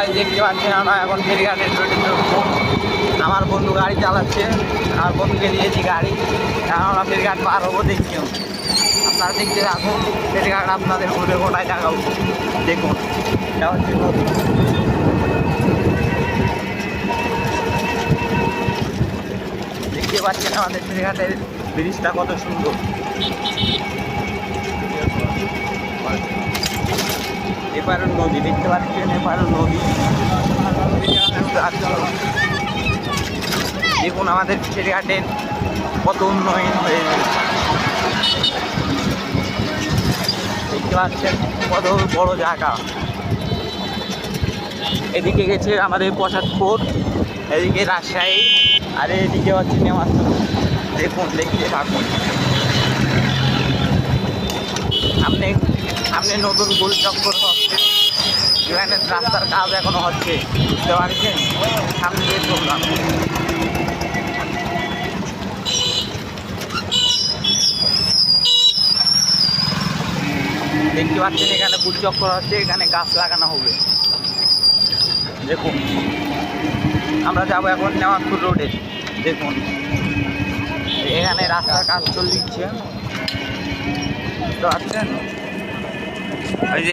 ভাই দেখতে পাচ্ছেন আমরা এখন ফেরিঘাটের রোডে চলবো। আমার বন্ধু গাড়ি চালাচ্ছে, আমার বন্ধুকে দিয়েছি গাড়ি, কারণ আমরা ফেরিঘাট পার হবো দেখছি। আপনারা দেখতে থাকুন, ফেরিঘাট আপনাদের ঘুরে গোটায় দেখাবো। দেখুন এটা হচ্ছে নদী। দেখতে পাচ্ছেন আমাদের ফেরিঘাটের ব্রিজটা কত সুন্দর। এপারের নদী দেখতে পাচ্ছেন, এপারের নদী। দেখুন আমাদের ফেরিঘাটের কত উন্নয়ন হয়েছে, দেখতে পাচ্ছেন কত বড় জায়গা। এদিকে গেছে আমাদের প্রসাদপুর, এদিকে রাজশাহী, আর এদিকে হচ্ছে নেমাতপুর। দেখুন দেখতে থাকুন। সামনে সামনে নতুন গোল চক্কর হচ্ছে, এখানে রাস্তার কাজ এখনো হচ্ছে, বুঝতে পারছেন। সামনে দিয়ে চললাম, দেখতে পাচ্ছেন এখানে গোল চক্কর হচ্ছে, এখানে গাছ লাগানো হবে। দেখুন আমরা যাবো এখন নেওয়াজপুর রোডে। দেখুন এখানে রাস্তার কাজ চলছে, বুঝতে পারছেন।